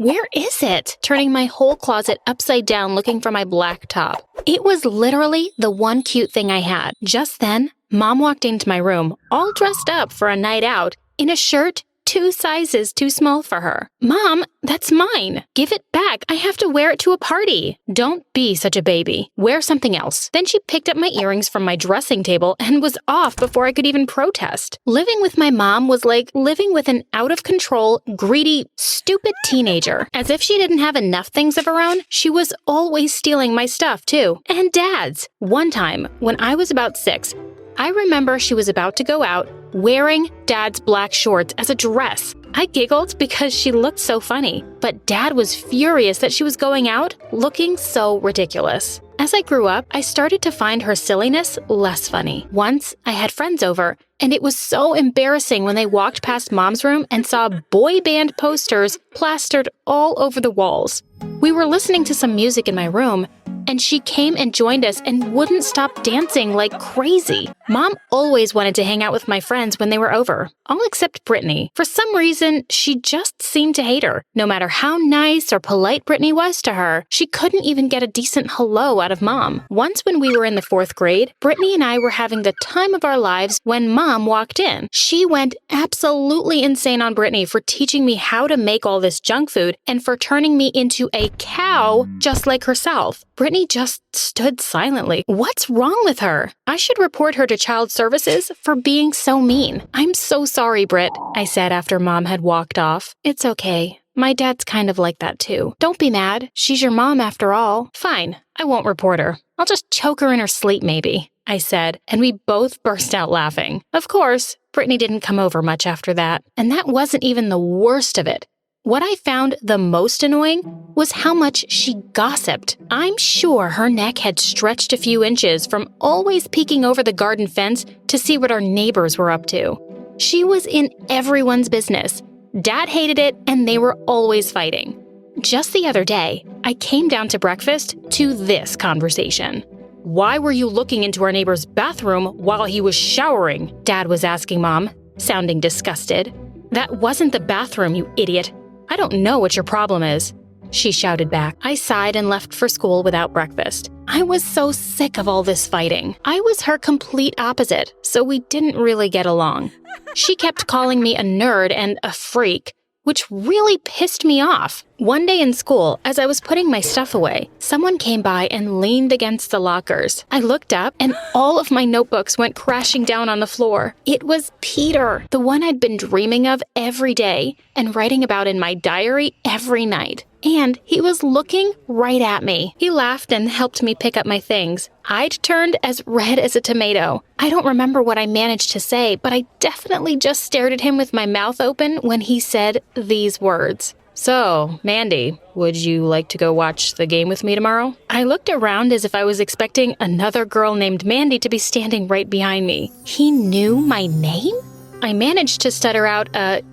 Where is it? Turning my whole closet upside down looking for my black top. It was literally the one cute thing I had. Just then, Mom walked into my room, all dressed up for a night out, in a shirt 2 sizes too small for her. Mom, that's mine. Give it back. I have to wear it to a party. Don't be such a baby. Wear something else. Then she picked up my earrings from my dressing table and was off before I could even protest. Living with my mom was like living with an out-of-control, greedy, stupid teenager. As if she didn't have enough things of her own, she was always stealing my stuff too. And Dad's. One time, when I was about 6, I remember she was about to go out wearing Dad's black shorts as a dress. I giggled because she looked so funny, but Dad was furious that she was going out looking so ridiculous. As I grew up, I started to find her silliness less funny. Once, I had friends over, and it was so embarrassing when they walked past Mom's room and saw boy band posters plastered all over the walls. We were listening to some music in my room, and she came and joined us and wouldn't stop dancing like crazy. Mom always wanted to hang out with my friends when they were over, all except Brittany. For some reason, she just seemed to hate her. No matter how nice or polite Brittany was to her, she couldn't even get a decent hello out of Mom. Once when we were in the 4th grade, Brittany and I were having the time of our lives when Mom walked in. She went absolutely insane on Brittany for teaching me how to make all this junk food and for turning me into a cow just like herself. Brittany just stood silently. What's wrong with her? I should report her to Child Services for being so mean. I'm so sorry, Britt, I said after Mom had walked off. It's okay. My dad's kind of like that too. Don't be mad. She's your mom after all. Fine. I won't report her. I'll just choke her in her sleep maybe, I said, and we both burst out laughing. Of course, Brittany didn't come over much after that. And that wasn't even the worst of it. What I found the most annoying was how much she gossiped. I'm sure her neck had stretched a few inches from always peeking over the garden fence to see what our neighbors were up to. She was in everyone's business. Dad hated it, and they were always fighting. Just the other day, I came down to breakfast to this conversation. Why were you looking into our neighbor's bathroom while he was showering? Dad was asking Mom, sounding disgusted. That wasn't the bathroom, you idiot. I don't know what your problem is, she shouted back. I sighed and left for school without breakfast. I was so sick of all this fighting. I was her complete opposite, so we didn't really get along. She kept calling me a nerd and a freak, which really pissed me off. One day in school, as I was putting my stuff away, someone came by and leaned against the lockers. I looked up, and all of my notebooks went crashing down on the floor. It was Peter, the one I'd been dreaming of every day and writing about in my diary every night. And he was looking right at me. He laughed and helped me pick up my things. I'd turned as red as a tomato. I don't remember what I managed to say, but I definitely just stared at him with my mouth open when he said these words. So, Mandy, would you like to go watch the game with me tomorrow? I looked around as if I was expecting another girl named Mandy to be standing right behind me. He knew my name? I managed to stutter out,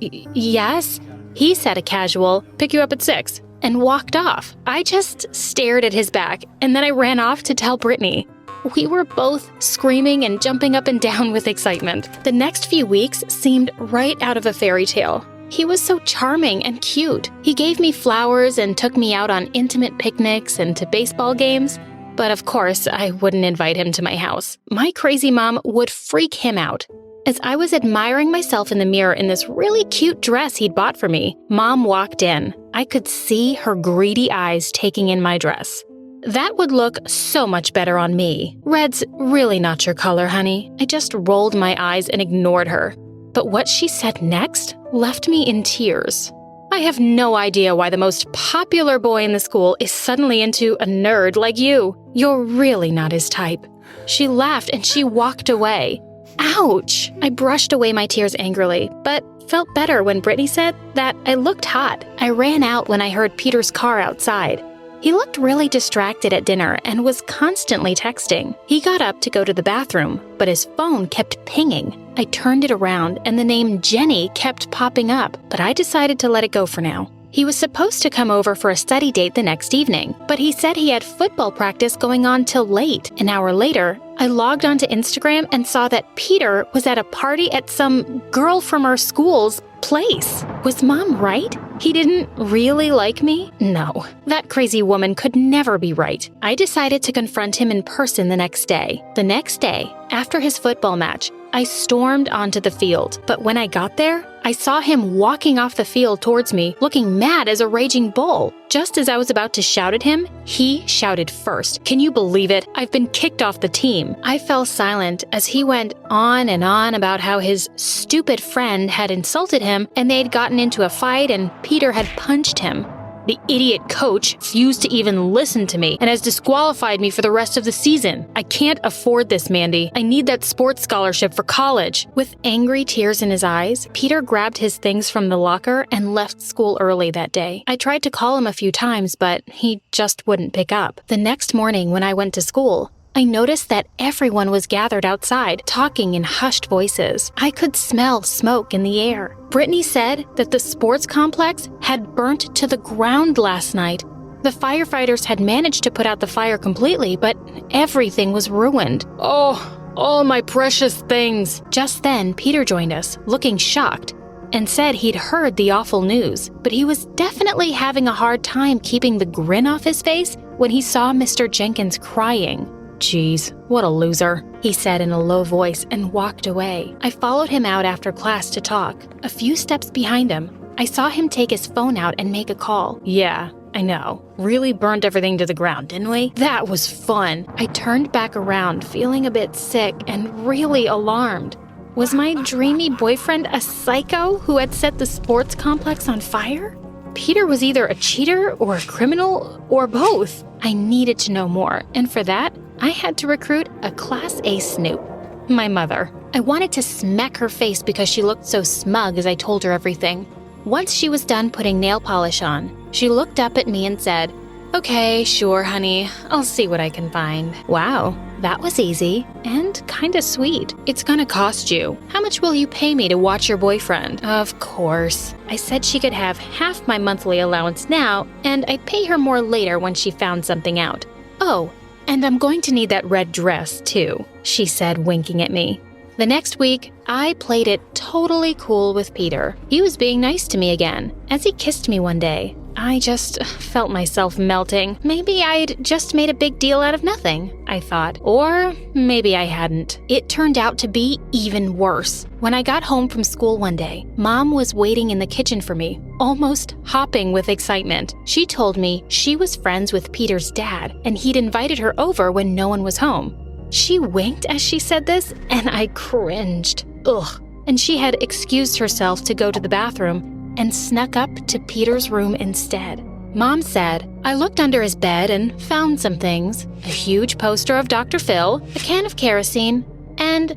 yes. He said a casual, pick you up at 6. And walked off. I just stared at his back, and then I ran off to tell Brittany. We were both screaming and jumping up and down with excitement. The next few weeks seemed right out of a fairy tale. He was so charming and cute. He gave me flowers and took me out on intimate picnics and to baseball games. But of course, I wouldn't invite him to my house. My crazy mom would freak him out. As I was admiring myself in the mirror in this really cute dress he'd bought for me, Mom walked in. I could see her greedy eyes taking in my dress. That would look so much better on me. Red's really not your color, honey. I just rolled my eyes and ignored her. But what she said next left me in tears. I have no idea why the most popular boy in the school is suddenly into a nerd like you. You're really not his type. She laughed and she walked away. Ouch! I brushed away my tears angrily, but felt better when Brittany said that I looked hot. I ran out when I heard Peter's car outside. He looked really distracted at dinner and was constantly texting. He got up to go to the bathroom, but his phone kept pinging. I turned it around and the name Jenny kept popping up, but I decided to let it go for now. He was supposed to come over for a study date the next evening, but he said he had football practice going on till late. An hour later, I logged onto Instagram and saw that Peter was at a party at some girl from our school's place. Was Mom right? He didn't really like me? No, that crazy woman could never be right. I decided to confront him in person the next day. The next day, after his football match, I stormed onto the field, but when I got there, I saw him walking off the field towards me, looking mad as a raging bull. Just as I was about to shout at him, he shouted first. Can you believe it? I've been kicked off the team. I fell silent as he went on and on about how his stupid friend had insulted him and they had gotten into a fight and Peter had punched him. The idiot coach refused to even listen to me and has disqualified me for the rest of the season. I can't afford this, Mandy. I need that sports scholarship for college. With angry tears in his eyes, Peter grabbed his things from the locker and left school early that day. I tried to call him a few times, but he just wouldn't pick up. The next morning when I went to school, I noticed that everyone was gathered outside, talking in hushed voices. I could smell smoke in the air. Brittany said that the sports complex had burnt to the ground last night. The firefighters had managed to put out the fire completely, but everything was ruined. Oh, all my precious things. Just then, Peter joined us, looking shocked, and said he'd heard the awful news, but he was definitely having a hard time keeping the grin off his face when he saw Mr. Jenkins crying. Geez, what a loser, he said in a low voice and walked away. I followed him out after class to talk. A few steps behind him, I saw him take his phone out and make a call. Yeah, I know. Really burned everything to the ground, didn't we? That was fun. I turned back around, feeling a bit sick and really alarmed. Was my dreamy boyfriend a psycho who had set the sports complex on fire? Peter was either a cheater or a criminal or both. I needed to know more, and for that, I had to recruit a Class A snoop. My mother. I wanted to smack her face because she looked so smug as I told her everything. Once she was done putting nail polish on, she looked up at me and said, "Okay, sure, honey. I'll see what I can find." Wow, that was easy and kinda sweet. It's gonna cost you. How much will you pay me to watch your boyfriend? Of course. I said she could have half my monthly allowance now, and I'd pay her more later when she found something out. Oh, and I'm going to need that red dress, too, she said, winking at me. The next week, I played it totally cool with Peter. He was being nice to me again. As he kissed me one day, I just felt myself melting. Maybe I'd just made a big deal out of nothing, I thought. Or maybe I hadn't. It turned out to be even worse. When I got home from school one day, Mom was waiting in the kitchen for me, almost hopping with excitement. She told me she was friends with Peter's dad, and he'd invited her over when no one was home. She winked as she said this, and I cringed. Ugh. And she had excused herself to go to the bathroom and snuck up to Peter's room instead. Mom said, I looked under his bed and found some things. A huge poster of Dr. Phil, a can of kerosene, and,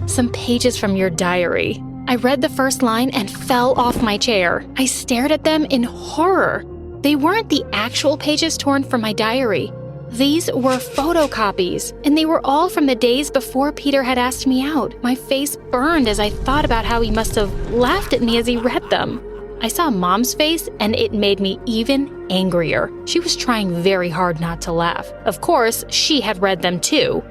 some pages from your diary. I read the first line and fell off my chair. I stared at them in horror. They weren't the actual pages torn from my diary. These were photocopies, and they were all from the days before Peter had asked me out. My face burned as I thought about how he must have laughed at me as he read them. I saw Mom's face, and it made me even angrier. She was trying very hard not to laugh. Of course, she had read them too.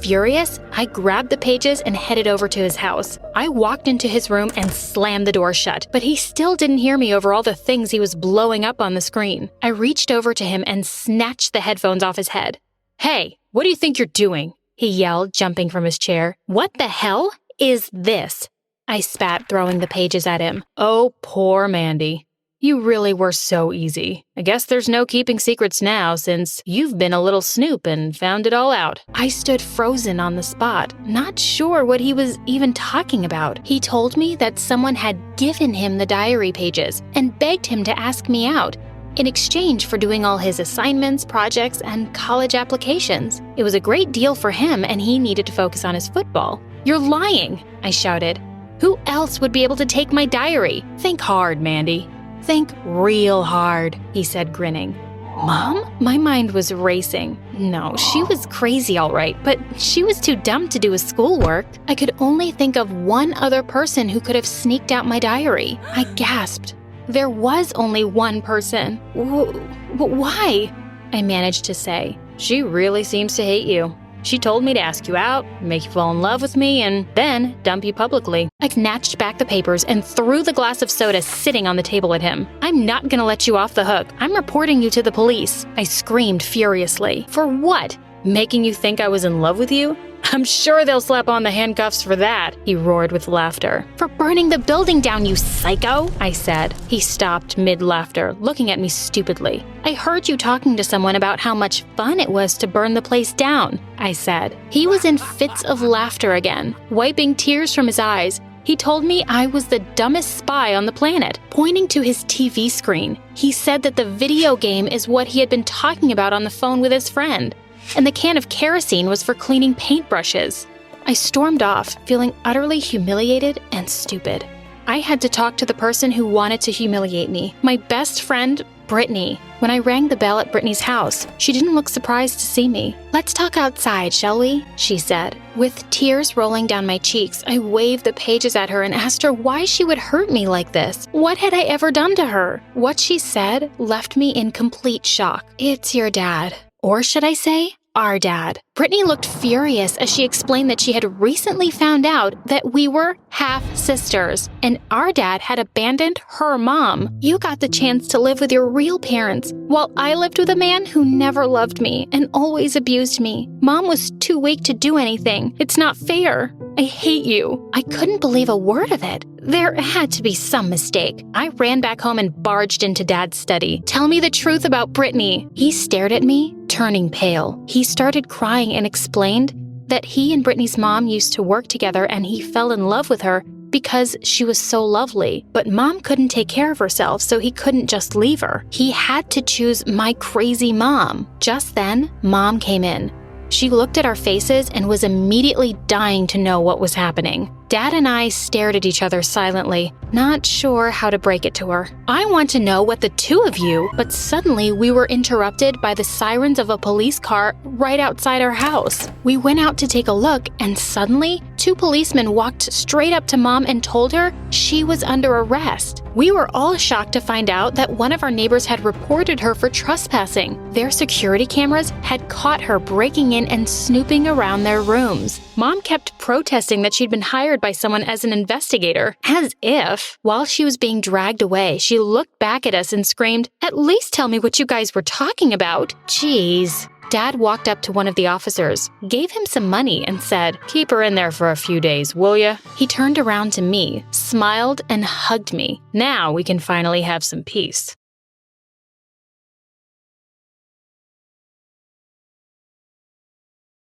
Furious, I grabbed the pages and headed over to his house. I walked into his room and slammed the door shut, but he still didn't hear me over all the things he was blowing up on the screen. I reached over to him and snatched the headphones off his head. "Hey, what do you think you're doing?" he yelled, jumping from his chair. "What the hell is this?" I spat, throwing the pages at him. Oh, poor Mandy. You really were so easy. I guess there's no keeping secrets now since you've been a little snoop and found it all out. I stood frozen on the spot, not sure what he was even talking about. He told me that someone had given him the diary pages and begged him to ask me out in exchange for doing all his assignments, projects, and college applications. It was a great deal for him and he needed to focus on his football. You're lying, I shouted. Who else would be able to take my diary? Think hard, Mandy. Think real hard, he said, grinning. Mom? My mind was racing. No, she was crazy all right, but she was too dumb to do his schoolwork. I could only think of one other person who could have sneaked out my diary. I gasped. There was only one person. Why? I managed to say. She really seems to hate you. She told me to ask you out, make you fall in love with me, and then dump you publicly. I snatched back the papers and threw the glass of soda sitting on the table at him. I'm not gonna let you off the hook. I'm reporting you to the police. I screamed furiously. For what? Making you think I was in love with you? I'm sure they'll slap on the handcuffs for that, he roared with laughter. For burning the building down, you psycho, I said. He stopped mid-laughter, looking at me stupidly. I heard you talking to someone about how much fun it was to burn the place down, I said. He was in fits of laughter again, wiping tears from his eyes. He told me I was the dumbest spy on the planet. Pointing to his TV screen, he said that the video game is what he had been talking about on the phone with his friend, and the can of kerosene was for cleaning paintbrushes. I stormed off, feeling utterly humiliated and stupid. I had to talk to the person who wanted to humiliate me, my best friend, Brittany. When I rang the bell at Brittany's house, she didn't look surprised to see me. "Let's talk outside, shall we?" she said. With tears rolling down my cheeks, I waved the pages at her and asked her why she would hurt me like this. What had I ever done to her? What she said left me in complete shock. "It's your dad." Or should I say, our dad. Brittany looked furious as she explained that she had recently found out that we were half-sisters, and our dad had abandoned her mom. "You got the chance to live with your real parents, while I lived with a man who never loved me and always abused me. Mom was too weak to do anything. It's not fair. I hate you." I couldn't believe a word of it. There had to be some mistake. I ran back home and barged into Dad's study. "Tell me the truth about Brittany." He stared at me, turning pale. He started crying and explained that he and Brittany's mom used to work together and he fell in love with her because she was so lovely. But Mom couldn't take care of herself, so he couldn't just leave her. He had to choose my crazy mom. Just then, Mom came in. She looked at our faces and was immediately dying to know what was happening. Dad and I stared at each other silently, not sure how to break it to her. "I want to know what the two of you," but suddenly we were interrupted by the sirens of a police car right outside our house. We went out to take a look, and suddenly, two policemen walked straight up to Mom and told her she was under arrest. We were all shocked to find out that one of our neighbors had reported her for trespassing. Their security cameras had caught her breaking in and snooping around their rooms. Mom kept protesting that she'd been hired by someone as an investigator, as if. While she was being dragged away, she looked back at us and screamed, "At least tell me what you guys were talking about." Jeez. Dad walked up to one of the officers, gave him some money, and said, "Keep her in there for a few days, will ya?" He turned around to me, smiled, and hugged me. "Now we can finally have some peace."